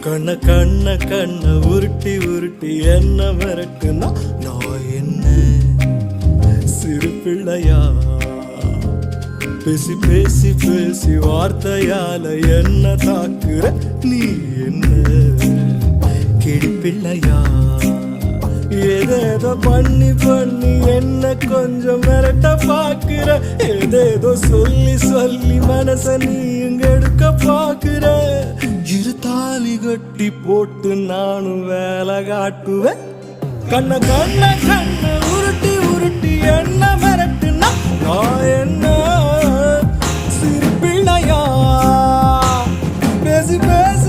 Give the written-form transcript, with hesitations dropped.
கண்ண கண்ண கண்ண உருட்டி உருட்டி என்ன மிரட்டுனா நான் என்ன சிறு பிள்ளையா? பேசி பேசி பேசி வார்த்தையால என்ன தாக்குற நீ என்ன கிழிப்பிள்ளையா? ஏதேதோ பண்ணி பண்ணி என்ன கொஞ்சம் மிரட்ட பாக்குற, ஏதேதோ சொல்லி சொல்லி மனச நீ இங்க எடுக்க பாக்குற. இரு தாலி கட்டி போட்டு நானும் வேலை காட்டுவேன். கண்ண கண்ண கண்ண உருட்டி உருட்டி என்ன மிரட்டுனா நான் என்ன சிறு பிள்ளையா? பேசி பேசி